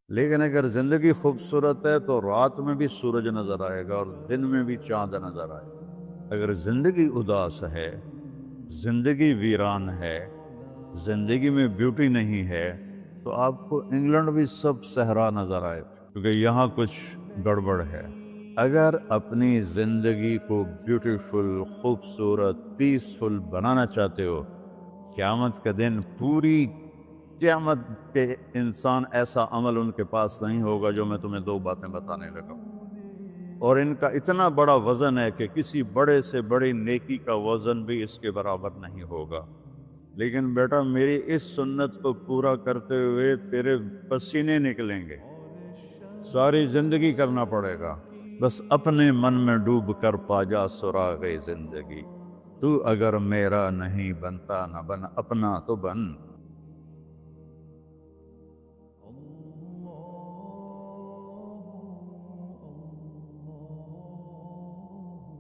لیکن اگر زندگی خوبصورت ہے تو رات میں بھی سورج نظر آئے گا اور دن میں بھی چاند نظر آئے گا۔ اگر زندگی اداس ہے، زندگی ویران ہے، زندگی میں بیوٹی نہیں ہے، تو آپ کو انگلینڈ بھی سب صحرا نظر آئے، کیونکہ یہاں کچھ گڑبڑ ہے۔ اگر اپنی زندگی کو بیوٹیفل، خوبصورت، پیسفل بنانا چاہتے ہو، قیامت کا دن پوری قیامت کے انسان ایسا عمل ان کے پاس نہیں ہوگا جو میں تمہیں دو باتیں بتانے لگا ہوں، اور ان کا اتنا بڑا وزن ہے کہ کسی بڑے سے بڑی نیکی کا وزن بھی اس کے برابر نہیں ہوگا۔ لیکن بیٹا میری اس سنت کو پورا کرتے ہوئے تیرے پسینے نکلیں گے، ساری زندگی کرنا پڑے گا۔ بس اپنے من میں ڈوب کر پا جا سراغ زندگی، تو اگر میرا نہیں بنتا نہ بن اپنا تو بن۔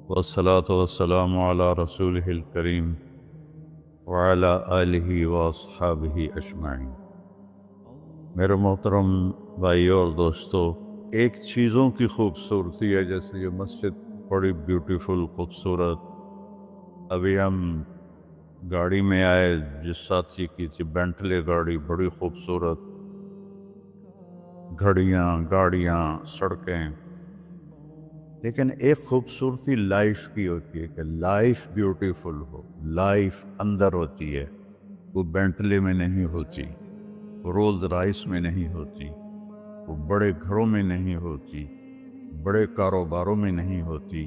والصلاة والسلام على رسوله الكريم وعلى آلہ واصحابہ اجمعین۔ میرے محترم بھائیو اور دوستو، ایک چیزوں کی خوبصورتی ہے، جیسے یہ مسجد بڑی بیوٹیفل خوبصورت۔ ابھی ہم گاڑی میں آئے، جس ساتھی کی تھی بینٹلے گاڑی، بڑی خوبصورت، گھڑیاں، گاڑیاں، سڑکیں۔ لیکن ایک خوبصورتی لائف کی ہوتی ہے کہ لائف بیوٹیفل ہو، لائف اندر ہوتی ہے، وہ بینٹلے میں نہیں ہوتی، رولز رائس میں نہیں ہوتی، وہ بڑے گھروں میں نہیں ہوتی، بڑے کاروباروں میں نہیں ہوتی۔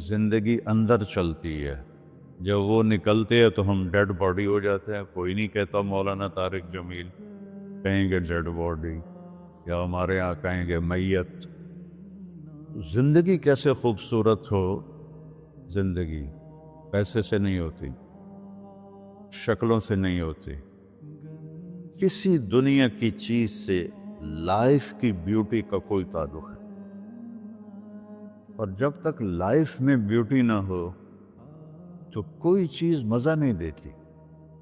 زندگی اندر چلتی ہے۔ جب وہ نکلتے ہیں تو ہم ڈیڈ باڈی ہو جاتے ہیں۔ کوئی نہیں کہتا مولانا طارق جمیل، کہیں گے ڈیڈ باڈی، یا ہمارے یہاں کہیں گے میت۔ زندگی کیسے خوبصورت ہو؟ زندگی پیسے سے نہیں ہوتی، شکلوں سے نہیں ہوتی، کسی دنیا کی چیز سے لائف کی بیوٹی کا کوئی تعلق ہے۔ اور جب تک لائف میں بیوٹی نہ ہو تو کوئی چیز مزہ نہیں دیتی۔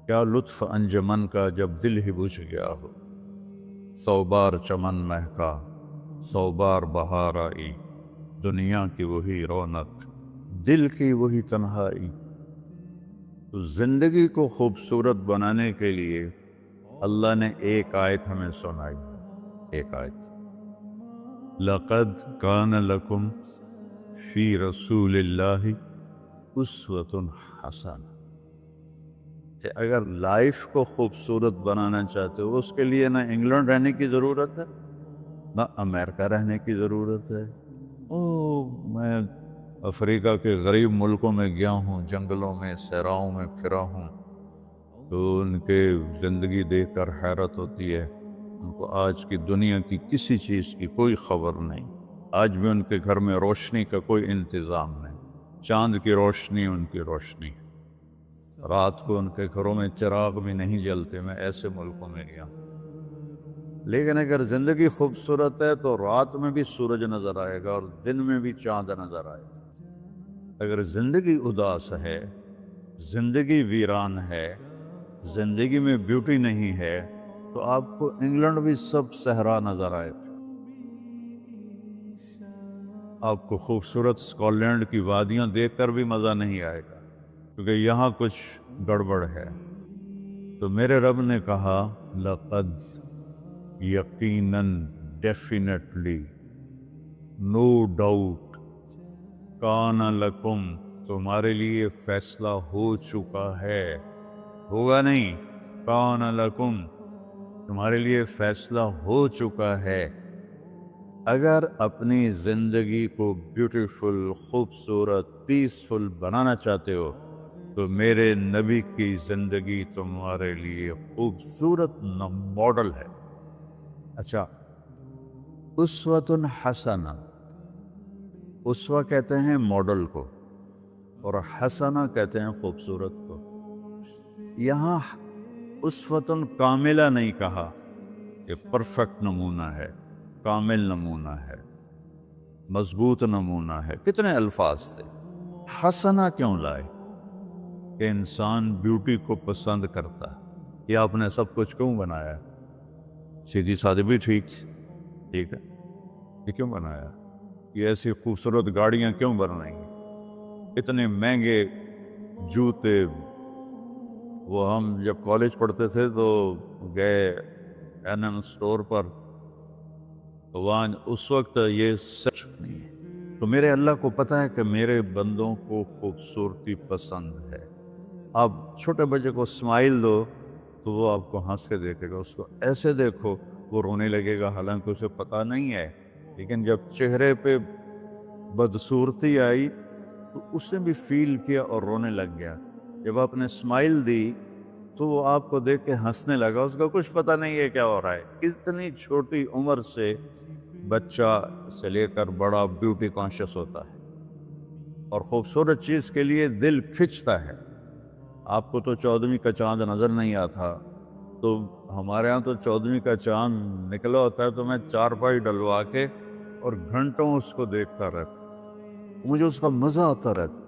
کیا لطف انجمن کا جب دل ہی بجھ گیا ہو، 100 بار چمن مہکا، 100 بار بہار آئی، دنیا کی وہی رونق، دل کی وہی تنہائی۔ تو زندگی کو خوبصورت بنانے کے لیے اللہ نے ایک آیت ہمیں سنائی، ایک آیت، لَقَدْ كَانَ لَكُمْ فِي رَسُولِ اللَّهِ أُسْوَةٌ حَسَنَةٌ، کہ اگر لائف کو خوبصورت بنانا چاہتے ہو، اس کے لیے نہ انگلینڈ رہنے کی ضرورت ہے، نہ امریکہ رہنے کی ضرورت ہے۔ میں افریقہ کے غریب ملکوں میں گیا ہوں، جنگلوں میں، صحراؤں میں پھرا ہوں، تو ان کے زندگی دیکھ کر حیرت ہوتی ہے۔ ان کو آج کی دنیا کی کسی چیز کی کوئی خبر نہیں۔ آج بھی ان کے گھر میں روشنی کا کوئی انتظام نہیں، چاند کی روشنی ان کی روشنی، رات کو ان کے گھروں میں چراغ بھی نہیں جلتے۔ میں ایسے ملکوں میں گیا۔ لیکن اگر زندگی خوبصورت ہے تو رات میں بھی سورج نظر آئے گا اور دن میں بھی چاند نظر آئے گا۔ اگر زندگی اداس ہے، زندگی ویران ہے، زندگی میں بیوٹی نہیں ہے، تو آپ کو انگلینڈ بھی سب صحرا نظر آئے گا۔ آپ کو خوبصورت اسکاٹ لینڈ کی وادیاں دیکھ کر بھی مزہ نہیں آئے گا، کیونکہ یہاں کچھ گڑبڑ ہے۔ تو میرے رب نے کہا، لقد، یقیناً، ڈیفینیٹلی، نو ڈاؤٹ، کان لکم، تمہارے لیے فیصلہ ہو چکا ہے، ہوگا نہیں، کان لکم، تمہارے لیے فیصلہ ہو چکا ہے۔ اگر اپنی زندگی کو بیوٹیفل، خوبصورت، پیسفل بنانا چاہتے ہو تو میرے نبی کی زندگی تمہارے لیے خوبصورت ماڈل ہے۔ اچھا، اسوۃ حسنہ، اسوہ کہتے ہیں ماڈل کو، اور حسنہ کہتے ہیں خوبصورت کو۔ یہاں اسوۃ کاملہ نہیں کہا کہ پرفیکٹ نمونہ ہے، کامل نمونہ ہے، مضبوط نمونہ ہے، کتنے الفاظ سے۔ حسنہ کیوں لائے؟ کہ انسان بیوٹی کو پسند کرتا ہے۔ یہ آپ نے سب کچھ کیوں بنایا؟ سیدھی سادی بھی ٹھیک، ٹھیک ہے، یہ کیوں بنایا؟ یہ ایسی خوبصورت گاڑیاں کیوں بنائیں گے؟ اتنے مہنگے جوتے؟ وہ ہم جب کالج پڑھتے تھے تو گئے این ایم اسٹور پر، تو وہاں اس وقت یہ سچ نہیں ہے۔ تو میرے اللہ کو پتہ ہے کہ میرے بندوں کو خوبصورتی پسند ہے۔ آپ چھوٹے بچے کو اسمائل دو تو وہ آپ کو ہنس کے دیکھے گا، اس کو ایسے دیکھو وہ رونے لگے گا، حالانکہ اسے پتہ نہیں ہے، لیکن جب چہرے پہ بدصورتی آئی تو اس نے بھی فیل کیا اور رونے لگ گیا۔ جب آپ نے اسمائل دی تو وہ آپ کو دیکھ کے ہنسنے لگا، اس کا کچھ پتہ نہیں ہے کیا ہو رہا ہے۔ اتنی چھوٹی عمر سے بچہ سے لے کر بڑا بیوٹی کانشیس ہوتا ہے، اور خوبصورت چیز کے لیے دل کھنچتا ہے۔ آپ کو تو 14ویں کا چاند نظر نہیں آتا، تو ہمارے ہاں تو 14ویں کا چاند نکلا ہوتا ہے تو میں چارپائی ڈلوا کے اور گھنٹوں اس کو دیکھتا رہتا، مجھے اس کا مزہ آتا رہتا۔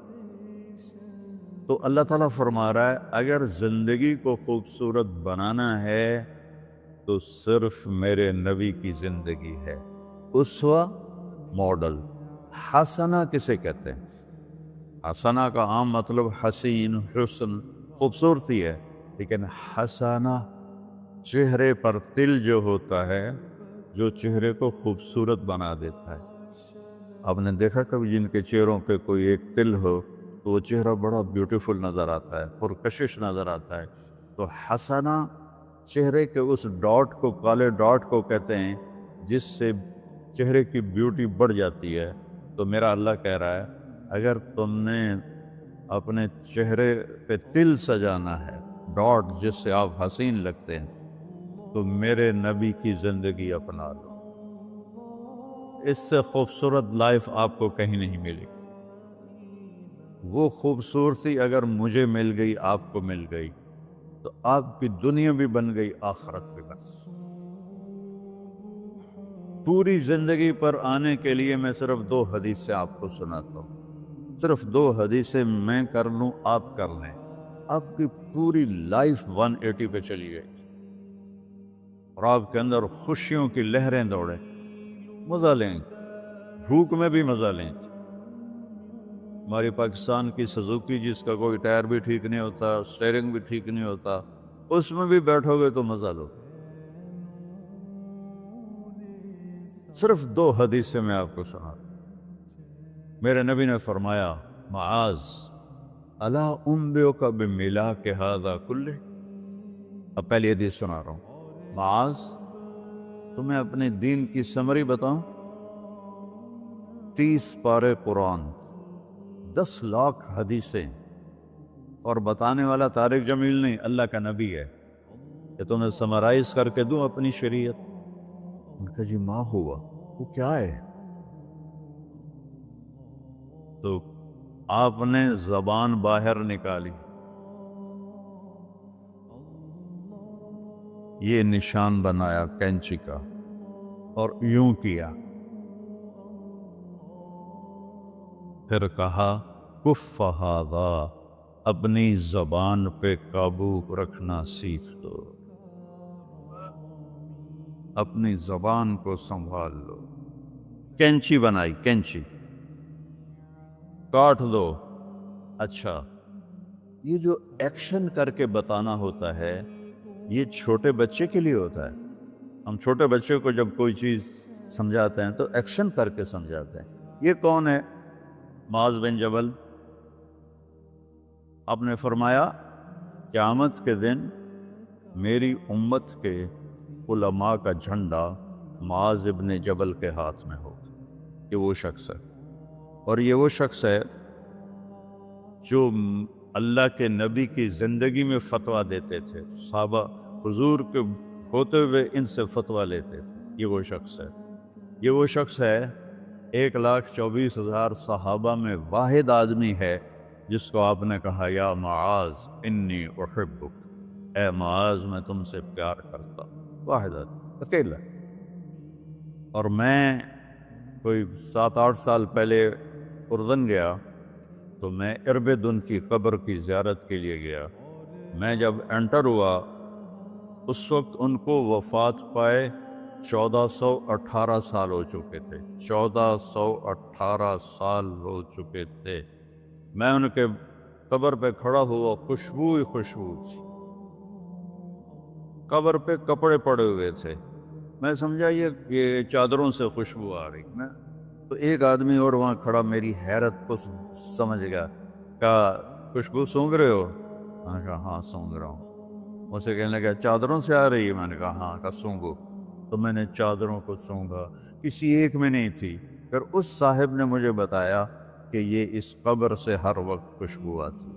تو اللہ تعالیٰ فرما رہا ہے اگر زندگی کو خوبصورت بنانا ہے تو صرف میرے نبی کی زندگی ہے۔ اسوہ، ماڈل۔ حسنہ کسے کہتے ہیں؟ حسنہ کا عام مطلب حسین، حسن، خوبصورتی ہے، لیکن حسنہ چہرے پر تل جو ہوتا ہے، جو چہرے کو خوبصورت بنا دیتا ہے۔ آپ نے دیکھا کبھی جن کے چہروں پہ کوئی ایک تل ہو تو وہ چہرہ بڑا بیوٹیفل نظر آتا ہے، پرکشش نظر آتا ہے۔ تو حسنہ چہرے کے اس ڈاٹ کو، کالے ڈاٹ کو کہتے ہیں جس سے چہرے کی بیوٹی بڑھ جاتی ہے۔ تو میرا اللہ کہہ رہا ہے اگر تم نے اپنے چہرے پہ تل سجانا ہے، ڈاٹ جس سے آپ حسین لگتے ہیں، تو میرے نبی کی زندگی اپنا لو۔ اس سے خوبصورت لائف آپ کو کہیں نہیں ملے گی۔ وہ خوبصورتی اگر مجھے مل گئی، آپ کو مل گئی، تو آپ کی دنیا بھی بن گئی، آخرت بھی بن گئی۔ پوری زندگی پر آنے کے لیے میں صرف 2 حدیثیں آپ کو سناتا ہوں، صرف 2 حدیثیں میں کر لوں، آپ کر لیں، آپ کی پوری لائف 180 پہ چلی گئی اور آپ کے اندر خوشیوں کی لہریں دوڑیں، مزہ لیں، بھوک میں بھی مزہ لیں۔ ہماری پاکستان کی سزوکی جس کا کوئی ٹائر بھی ٹھیک نہیں ہوتا، سٹیئرنگ بھی ٹھیک نہیں ہوتا، اس میں بھی بیٹھو گے تو مزہ لو۔ صرف 2 حدیثیں میں آپ کو سنا۔ میرے نبی نے فرمایا معاذ الا انبئک بملاک ھذا کلہ۔ اب پہلی حدیث سنا رہا ہوں، معاذ تمہیں اپنے دین کی سمری بتاؤں؟ 30 پارے قرآن، 10 لاکھ حدیثیں، اور بتانے والا طارق جمیل نہیں، اللہ کا نبی ہے، کہ تمہیں سمرائز کر کے دوں اپنی شریعت؟ ان کا جی ما ہوا، وہ کیا ہے؟ تو آپ نے زبان باہر نکالی، یہ نشان بنایا کینچی کا اور یوں کیا، پھر کہا کف ھذا، اپنی زبان پہ قابو رکھنا سیکھ دو، اپنی زبان کو سنبھال لو۔ کینچی بنائی، کینچی، کاٹ دو۔ اچھا، یہ جو ایکشن کر کے بتانا ہوتا ہے یہ چھوٹے بچے کے لیے ہوتا ہے۔ ہم چھوٹے بچے کو جب کوئی چیز سمجھاتے ہیں تو ایکشن کر کے سمجھاتے ہیں۔ یہ کون ہے؟ معاذ بن جبل۔ آپ نے فرمایا قیامت کے دن میری امت کے علماء کا جھنڈا معاذ بن جبل کے ہاتھ میں ہوگا۔ یہ وہ شخص ہے، اور یہ وہ شخص ہے جو اللہ کے نبی کی زندگی میں فتویٰ دیتے تھے، صحابہ حضور کے ہوتے ہوئے ان سے فتویٰ لیتے تھے۔ یہ وہ شخص ہے، یہ وہ شخص ہے 1,24,000 صحابہ میں واحد آدمی ہے جس کو آپ نے کہا یا معاذ انی احبک، اے معاذ میں تم سے پیار کرتا ہوں۔ واحد آدمی، اکیلا۔ اور میں کوئی 7-8 سال پہلے اردن گیا تو میں اربدن کی قبر کی زیارت کے لیے گیا۔ میں جب انٹر ہوا اس وقت ان کو وفات پائے 1418 سال ہو چکے تھے، 1418 سال ہو چکے تھے۔ میں ان کے قبر پہ کھڑا ہوا، خوشبو ہی خوشبو تھی، قبر پہ کپڑے پڑے ہوئے تھے، میں سمجھا یہ چادروں سے خوشبو آ رہی۔ میں تو ایک آدمی اور وہاں کھڑا میری حیرت کو سمجھ گیا، کہا خوشبو سونگ رہے ہو؟ میں نے کہا ہاں سونگ رہا ہوں۔ اسے کہنے لگا چادروں سے آ رہی ہے؟ میں نے کہا ہاں۔ کہا سونگو۔ تو میں نے چادروں کو سونگا، کسی ایک میں نہیں تھی۔ پھر اس صاحب نے مجھے بتایا کہ یہ اس قبر سے ہر وقت خوشبو آتی،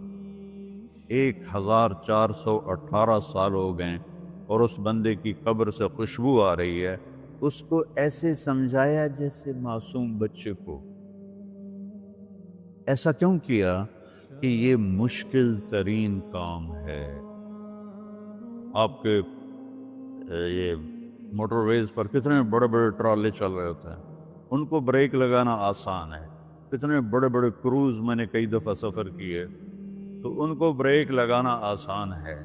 1418 سال ہو گئے اور اس بندے کی قبر سے خوشبو آ رہی ہے۔ اس کو ایسے سمجھایا جیسے معصوم بچے کو۔ ایسا کیوں کیا؟ کہ یہ مشکل ترین کام ہے۔ آپ کے یہ موٹر ویز پر کتنے بڑے بڑے ٹرالے چل رہے ہوتے ہیں، ان کو بریک لگانا آسان ہے۔ کتنے بڑے بڑے کروز میں نے کئی دفعہ سفر کیے، تو ان کو بریک لگانا آسان ہے،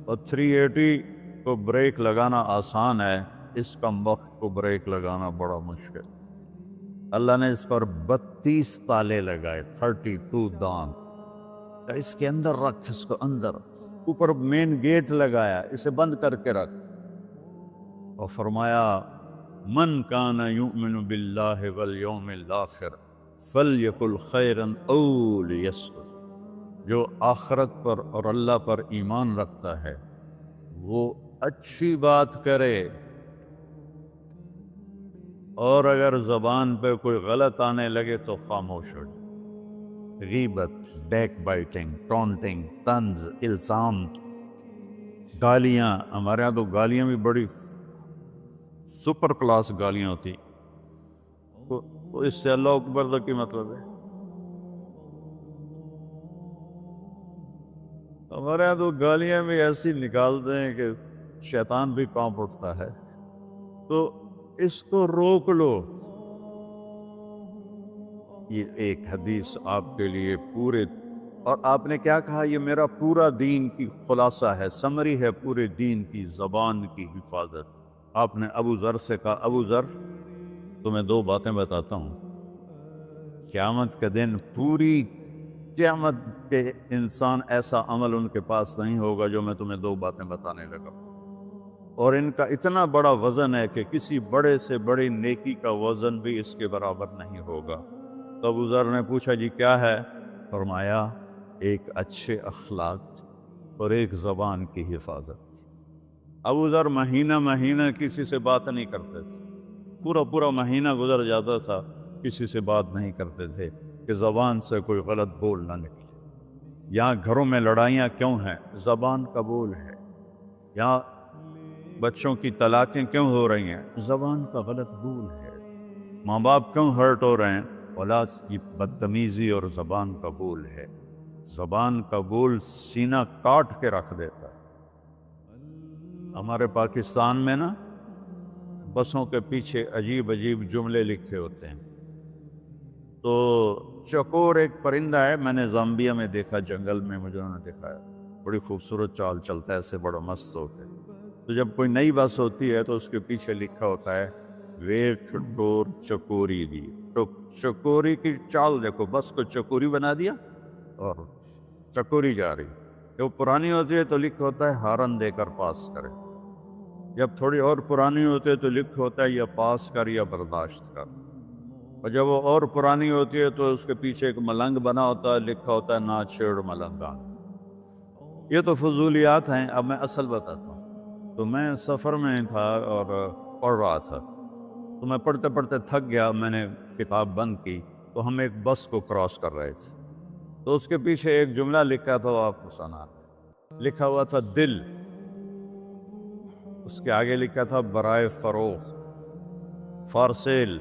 اور 380 کو بریک لگانا آسان ہے، اس کم وقت کو بریک لگانا بڑا مشکل۔ اللہ نے اس پر 32 تالے لگائے، 32 دان، اس کے اندر رکھ، اس کو اندر، اوپر مین گیٹ لگایا، اسے بند کر کے رکھ، اور فرمایا من کان یؤمن باللہ والیوم الآخر فلیقل خیرا او لیسکت، جو آخرت پر اور اللہ پر ایمان رکھتا ہے وہ اچھی بات کرے، اور اگر زبان پہ کوئی غلط آنے لگے تو خاموش ہو جائے۔ غیبت، بیک بائٹنگ، ٹونٹنگ، طنز، الزام، گالیاں، ہمارے ہاں تو گالیاں بھی بڑی سپر کلاس گالیاں ہوتی، تو اس سے اللہ اکبر کا کی مطلب ہے؟ ہمارے یہاں تو گالیاں بھی ایسی نکالتے ہیں کہ شیطان بھی کانپ اٹھتا ہے۔ تو اس کو روک لو۔ یہ ایک حدیث آپ کے لیے پورے، اور آپ نے کیا کہا؟ یہ میرا پورا دین کی خلاصہ ہے، سمری ہے پورے دین کی، زبان کی حفاظت۔ آپ نے ابو ذر سے کہا ابو ذر تمہیں 2 باتیں بتاتا ہوں، قیامت کے دن پوری قیامت کے انسان ایسا عمل ان کے پاس نہیں ہوگا جو میں تمہیں 2 باتیں بتانے لگا، اور ان کا اتنا بڑا وزن ہے کہ کسی بڑے سے بڑی نیکی کا وزن بھی اس کے برابر نہیں ہوگا۔ تو ابو ذر نے پوچھا جی کیا ہے؟ فرمایا ایک اچھے اخلاق اور ایک زبان کی حفاظت۔ ابو ذر مہینہ مہینہ کسی سے بات نہیں کرتے تھے، پورا مہینہ گزر جاتا تھا کسی سے بات نہیں کرتے تھے کہ زبان سے کوئی غلط بول نہ نکلے۔ یہاں گھروں میں لڑائیاں کیوں ہیں؟ زبان کا بول ہے۔ یہاں بچوں کی طلاقیں کیوں ہو رہی ہیں؟ زبان کا غلط بول ہے۔ ماں باپ کیوں ہرٹ ہو رہے ہیں؟ اولاد کی بدتمیزی اور زبان کا بول ہے۔ زبان کا بول سینہ کاٹ کے رکھ دیتا ہے۔ ہمارے پاکستان میں نا بسوں کے پیچھے عجیب جملے لکھے ہوتے ہیں۔ تو چکور ایک پرندہ ہے، میں نے زامبیا میں دیکھا، جنگل میں مجھے انہوں نے دکھایا، بڑی خوبصورت چال چلتا ہے ایسے، بڑا مست ہوتا ہے۔ تو جب کوئی نئی بس ہوتی ہے تو اس کے پیچھے لکھا ہوتا ہے ویٹ ڈور چکوری دی، تو چکوری کی چال دیکھو، بس کو چکوری بنا دیا اور چکوری جا رہی۔ جب پرانی ہوتی ہے تو لکھا ہوتا ہے ہارن دے کر پاس کرے، جب تھوڑی اور پرانی ہوتی ہے تو لکھا ہوتا ہے یا پاس کر یا برداشت کر، اور جب وہ اور پرانی ہوتی ہے تو اس کے پیچھے ایک ملنگ بنا ہوتا ہے، لکھا ہوتا ہے نہ چھیڑ ملنگان۔ یہ تو فضولیات ہیں، اب میں اصل بتاتا ہوں۔ تو میں سفر میں تھا اور پڑھ رہا تھا، تو میں پڑھتے پڑھتے تھک گیا، میں نے کتاب بند کی، تو ہم ایک بس کو کراس کر رہے تھے، تو اس کے پیچھے ایک جملہ لکھا تھا، وہ آپ کو سنا، لکھا ہوا تھا دل، اس کے آگے لکھا تھا برائے فروخت، for sale,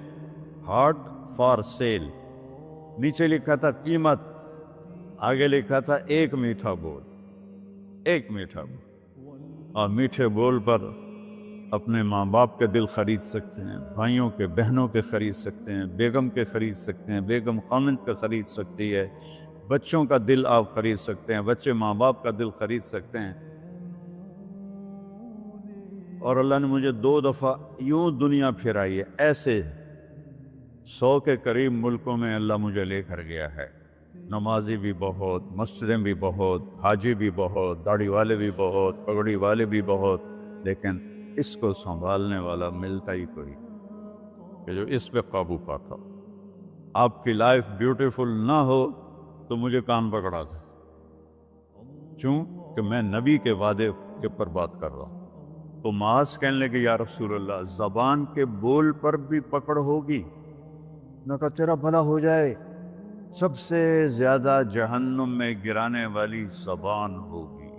heart for sale, نیچے لکھا تھا قیمت، آگے لکھا تھا ایک میٹھا بول، ایک میٹھا بول۔ اور میٹھے بول پر اپنے ماں باپ کے دل خرید سکتے ہیں، بھائیوں کے، بہنوں کے خرید سکتے ہیں، بیگم کے خرید سکتے ہیں، بیگم خامند کا خرید سکتی ہے، بچوں کا دل آپ خرید سکتے ہیں، بچے ماں باپ کا دل خرید سکتے ہیں، اور اللہ نے مجھے 2 دفعہ یوں دنیا پھرائی ہے، ایسے 100 کے قریب ملکوں میں اللہ مجھے لے کر گیا ہے، نمازی بھی بہت، مسجدیں بھی بہت، حاجی بھی بہت، داڑھی والے بھی بہت، پگڑی والے بھی بہت، لیکن اس کو سنبھالنے والا ملتا ہی کوئی کہ جو اس پہ قابو پاتا ہو۔ آپ کی لائف بیوٹیفل نہ ہو تو مجھے کان پکڑا دے، کیوں کہ میں نبی کے وعدے کے پر بات کر رہا ہوں۔ تو معاذ کہنے لگے یا رسول اللہ زبان کے بول پر بھی پکڑ ہوگی؟ میں کہا تیرا بھلا ہو جائے، سب سے زیادہ جہنم میں گرانے والی زبان ہوگی،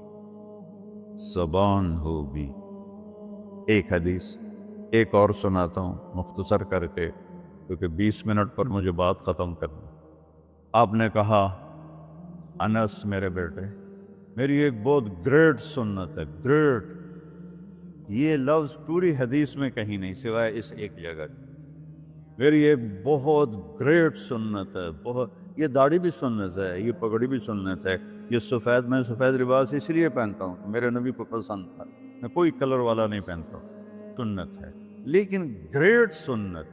زبان ہوگی۔ ایک حدیث ایک اور سناتا ہوں مختصر کر کے، کیونکہ 20 منٹ پر مجھے بات ختم کرنی۔ آپ نے کہا انس میرے بیٹے، میری ایک بہت گریٹ سنت ہے، گریٹ، یہ لفظ پوری حدیث میں کہیں نہیں سوائے اس ایک جگہ کی۔ میری ایک بہت گریٹ سنت ہے، بہت، یہ داڑھی بھی سنت ہے، یہ پگڑی بھی سنت ہے، یہ سفید، میں سفید لباس اس لیے پہنتا ہوں کہ میرے نبی کو پسند تھا، میں کوئی کلر والا نہیں پہنتا ہوں، سنت ہے۔ لیکن گریٹ سنت،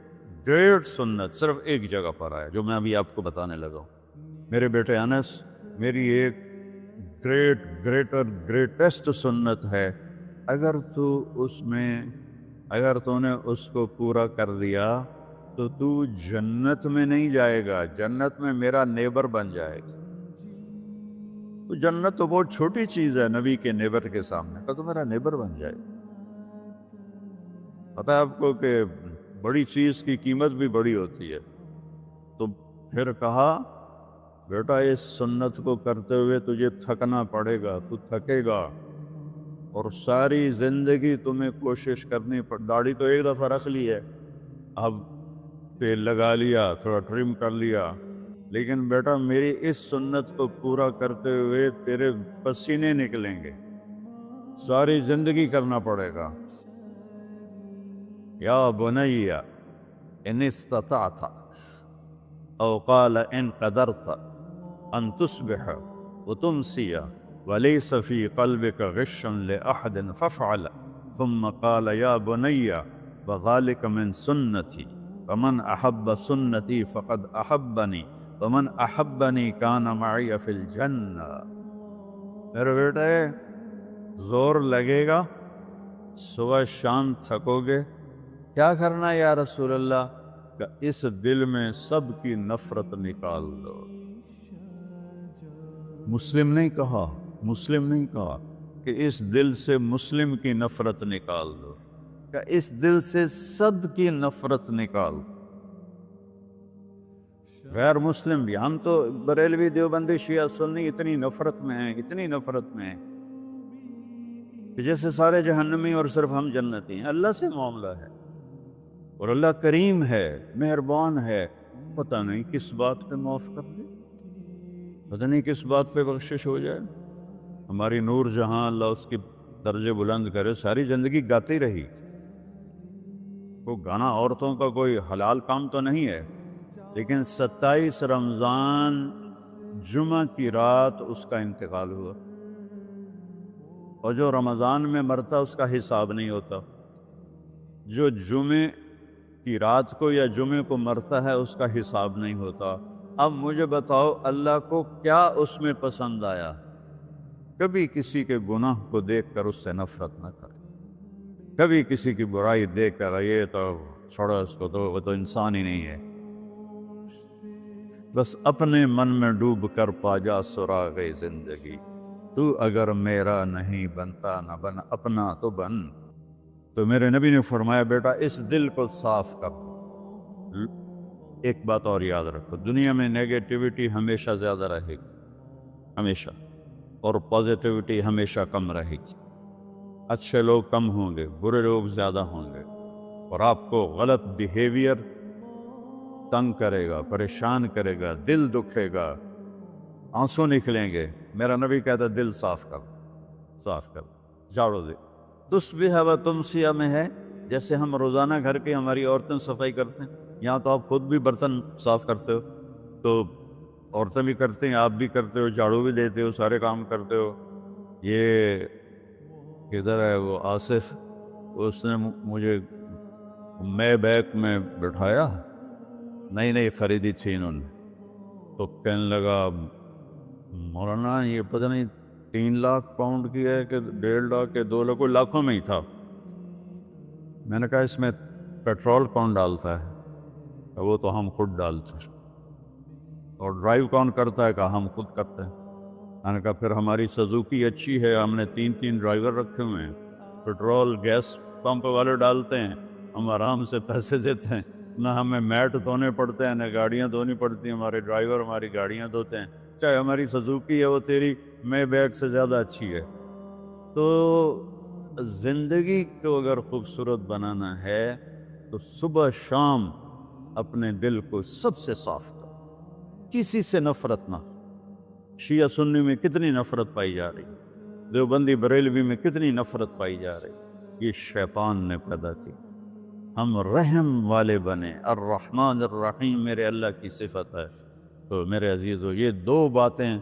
گریٹ سنت صرف ایک جگہ پر آیا جو میں ابھی آپ کو بتانے لگا ہوں۔ میرے بیٹے انس، میری ایک گریٹسٹ سنت ہے، اگر تو نے اس کو پورا کر دیا تو جنت میں نہیں جائے گا، جنت میں میرا نیبر بن جائے گا۔ تو جنت تو بہت چھوٹی چیز ہے نبی کے نیبر کے سامنے، تو میرا نیبر بن جائے گا۔ پتہ ہے آپ کو کہ بڑی چیز کی قیمت بھی بڑی ہوتی ہے۔ تو پھر کہا بیٹا اس سنت کو کرتے ہوئے تجھے تھکنا پڑے گا، تو تھکے گا، اور ساری زندگی تمہیں کوشش کرنی داڑھی تو ایک دفعہ رکھ لی ہے، اب تیل لگا لیا، تھوڑا ٹرم کر لیا، لیکن بیٹا میری اس سنت کو پورا کرتے ہوئے تیرے پسینے نکلیں گے، ساری زندگی کرنا پڑے گا۔ یا بنی ان استطعت او قال ان قدرت ان تصبح وتمسی وليس في قلبك غش لأحد فافعل، ثم قال يا بني وذلك من سنتي فمن أحب سنتي فقد أحبني ومن أحبني كان معي في الجنة۔ میرے بیٹے زور لگے گا، صبح شام تھکو گے، کیا کرنا ہے یا رسول اللہ؟ کہ اس دل میں سب کی نفرت نکال دو۔ مسلم نہیں کہا کہ اس دل سے مسلم کی نفرت نکال دو، کہ اس دل سے سب کی نفرت نکال دو۔ غیر مسلم بھی، ہم تو بریلوی دیوبندی شیعہ سنی اتنی نفرت میں ہیں، کہ جیسے سارے جہنمی اور صرف ہم جنتی ہیں۔ اللہ سے معاملہ ہے، اور اللہ کریم ہے، مہربان ہے، پتہ نہیں کس بات پہ معاف کر دے، پتہ نہیں کس بات پہ بخشش ہو جائے۔ ہماری نور جہاں، اللہ اس کی درجے بلند کرے، ساری زندگی گاتی رہی۔ وہ گانا عورتوں کا کوئی حلال کام تو نہیں ہے، لیکن 27 رمضان جمعہ کی رات اس کا انتقال ہوا، اور جو رمضان میں مرتا اس کا حساب نہیں ہوتا، جو جمعے کی رات کو یا جمعے کو مرتا ہے اس کا حساب نہیں ہوتا۔ اب مجھے بتاؤ اللہ کو کیا اس میں پسند آیا؟ کبھی کسی کے گناہ کو دیکھ کر اس سے نفرت نہ کرے، کبھی کسی کی برائی دیکھ کر یہ تو چھوڑو اس کو، تو وہ تو انسان ہی نہیں ہے۔ بس اپنے من میں ڈوب کر پا جا سراغ زندگی، تو اگر میرا نہیں بنتا نہ بن اپنا تو بن۔ تو میرے نبی نے فرمایا بیٹا اس دل کو صاف کر۔ ایک بات اور یاد رکھو، دنیا میں نیگیٹیوٹی ہمیشہ زیادہ رہے گی، ہمیشہ، اور پازیٹیوٹی ہمیشہ کم رہے گی۔ اچھے لوگ کم ہوں گے، برے لوگ زیادہ ہوں گے، اور آپ کو غلط بیہیویئر تنگ کرے گا، پریشان کرے گا، دل دکھے گا، آنسو نکلیں گے۔ میرا نبی کہتا دل صاف کر، جھاڑو دے۔ تصبح و تمسیہ میں ہے، جیسے ہم روزانہ گھر کے ہماری عورتیں صفائی کرتے ہیں، یہاں تو آپ خود بھی برتن صاف کرتے ہو، تو عورتیں بھی کرتے ہیں، آپ بھی کرتے ہو، جھاڑو بھی دیتے ہو، سارے کام کرتے ہو۔ یہ کدھر ہے وہ آصف؟ اس نے مجھے میں بیک میں بٹھایا، نئی نئی خریدی تھی انہوں نے، تو کہنے لگا مولانا یہ پتہ نہیں 3 لاکھ پاؤنڈ کی ہے کہ 1.5 لاکھ کے 2 لاکھ، کوئی لاکھوں میں ہی تھا۔ میں نے کہا اس میں پیٹرول کون ڈالتا ہے؟ وہ تو ہم خود ڈالتے ہیں۔ اور ڈرائیو کون کرتا ہے؟ کہ ہم خود کرتے ہیں۔ میں نے کہا پھر ہماری سزوکی اچھی ہے، ہم نے 3 ڈرائیور رکھے ہوئے ہیں، پیٹرول گیس پمپ والے ڈالتے ہیں، ہم آرام سے پیسے دیتے ہیں، نہ ہمیں میٹ دھونے پڑتے ہیں، نہ گاڑیاں دھونی پڑتی ہیں، ہمارے ڈرائیور ہماری گاڑیاں دھوتے ہیں، چاہے ہماری سزوکی ہے وہ تیری میں بیگ سے زیادہ اچھی ہے۔ تو زندگی کو اگر خوبصورت بنانا ہے تو صبح شام اپنے دل کو سب سے صاف کرو، کسی سے نفرت نہ۔ شیعہ سنی میں کتنی نفرت پائی جا رہی، دیوبندی بریلوی میں کتنی نفرت پائی جا رہی، یہ شیطان نے پیدا کی۔ ہم رحم والے بنے، الرحمن الرحیم میرے اللہ کی صفت ہے۔ تو میرے عزیزو یہ 2 باتیں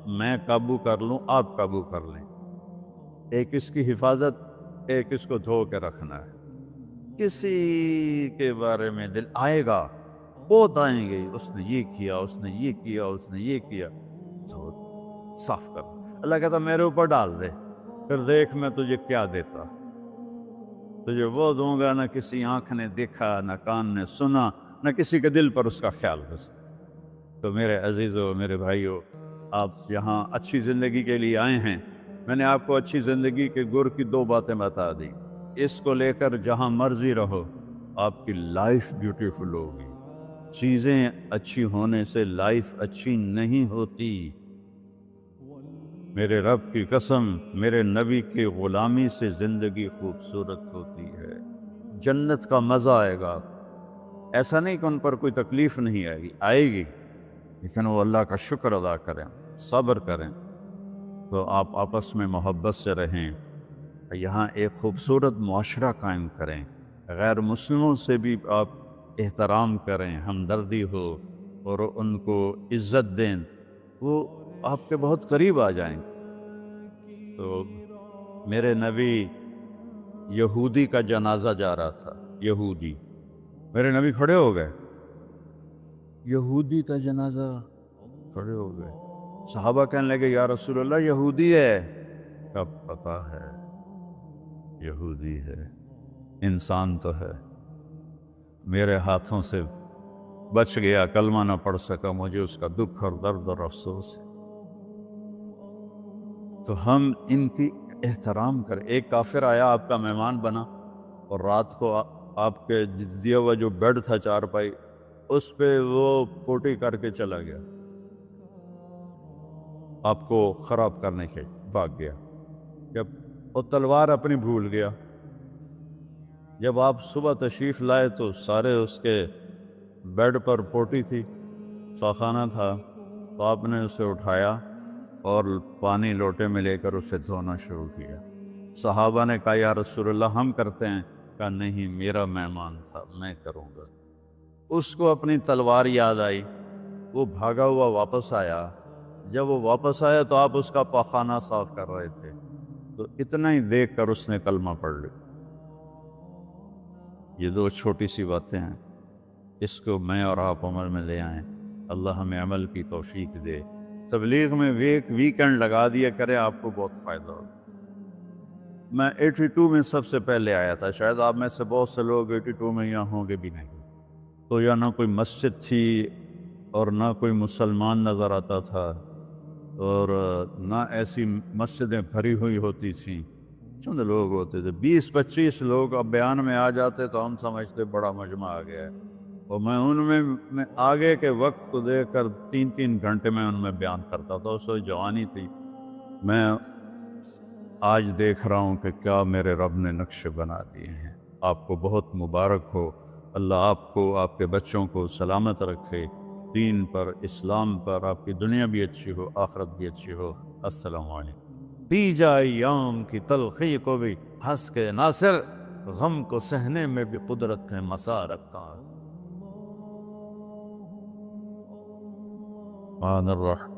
میں قابو کر لوں، آپ قابو کر لیں، ایک اس کی حفاظت، ایک اس کو دھو کے رکھنا ہے۔ کسی کے بارے میں دل آئے گا، بہت آئیں گے، اس نے یہ کیا، اس نے یہ کیا، اس نے یہ کیا، تو صاف کر۔ اللہ کہتا میرے اوپر ڈال دے، پھر دیکھ میں تجھے کیا دیتا، تجھے وہ دوں گا نہ کسی آنکھ نے دیکھا، نہ کان نے سنا، نہ کسی کے دل پر اس کا خیال بس۔ تو میرے عزیزو، میرے بھائیو، آپ یہاں اچھی زندگی کے لیے آئے ہیں۔ میں نے آپ کو اچھی زندگی کے گر کی 2 باتیں بتا دی، اس کو لے کر جہاں مرضی رہو، آپ کی لائف بیوٹیفل ہوگی۔ چیزیں اچھی ہونے سے لائف اچھی نہیں ہوتی۔ میرے رب کی قسم، میرے نبی کی غلامی سے زندگی خوبصورت ہوتی ہے، جنت کا مزہ آئے گا۔ ایسا نہیں کہ ان پر کوئی تکلیف نہیں آئے گی، آئے گی، لیکن وہ اللہ کا شکر ادا کریں، صبر کریں۔ تو آپ آپس میں محبت سے رہیں، یہاں ایک خوبصورت معاشرہ قائم کریں، غیر مسلموں سے بھی آپ احترام کریں، ہمدردی ہو اور ان کو عزت دیں، وہ آپ کے بہت قریب آ جائیں۔ تو میرے نبی یہودی کا جنازہ جا رہا تھا، یہودی، میرے نبی کھڑے ہو گئے، یہودی کا جنازہ، کھڑے ہو گئے۔ صحابہ کہنے لگے یا رسول اللہ یہودی ہے، کب پتا ہے یہودی ہے، انسان تو ہے، میرے ہاتھوں سے بچ گیا، کلمہ نہ پڑھ سکا، مجھے اس کا دکھ اور درد اور افسوس ہے۔ تو ہم ان کی احترام کریں۔ ایک کافر آیا، آپ کا مہمان بنا، اور رات کو آپ کے دیا ہوا جو بیڈ تھا چارپائی، اس پہ وہ پوٹی کر کے چلا گیا، آپ کو خراب کرنے کے بھاگ گیا، جب وہ تلوار اپنی بھول گیا۔ جب آپ صبح تشریف لائے تو سارے اس کے بیڈ پر پوٹی تھی، خانہ تھا، تو آپ نے اسے اٹھایا اور پانی لوٹے میں لے کر اسے دھونا شروع کیا۔ صحابہ نے کہا یا رسول اللہ ہم کرتے ہیں، کہا نہیں میرا مہمان تھا، میں کروں گا۔ اس کو اپنی تلوار یاد آئی، وہ بھاگا ہوا واپس آیا۔ جب وہ واپس آیا تو آپ اس کا پاخانہ صاف کر رہے تھے، تو اتنا ہی دیکھ کر اس نے کلمہ پڑھ لیا۔ یہ 2 چھوٹی سی باتیں ہیں، اس کو میں اور آپ عمل میں لے آئیں، اللہ ہمیں عمل کی توفیق دے۔ تبلیغ میں ویکنڈ لگا دیا کرے، آپ کو بہت فائدہ ہوگا۔ میں 82 میں سب سے پہلے آیا تھا، شاید آپ میں سے بہت سے لوگ 82 میں یہاں ہوں گے بھی نہیں۔ تو یا نہ کوئی مسجد تھی اور نہ کوئی مسلمان نظر آتا تھا، اور نہ ایسی مسجدیں بھری ہوئی ہوتی تھیں، چند لوگ ہوتے تھے، 20-25 لوگ۔ اب بیان میں آ جاتے تو ہم سمجھتے بڑا مجمع آ گیا ہے، اور میں ان میں آگے کے وقت کو دیکھ کر 3 گھنٹے میں ان میں بیان کرتا تھا۔ اس وقت جوانی تھی۔ میں آج دیکھ رہا ہوں کہ کیا میرے رب نے نقشے بنا دیے ہیں۔ آپ کو بہت مبارک ہو، اللہ آپ کو، آپ کے بچوں کو سلامت رکھے، دین پر، اسلام پر، آپ کی دنیا بھی اچھی ہو، آخرت بھی اچھی ہو۔ السلام علیکم۔ پی جائے ایام کی تلخی کو بھی ہنس کے ناصر، غم کو سہنے میں بھی قدرت کے مسا رکھا۔ الرحمن الرحیم۔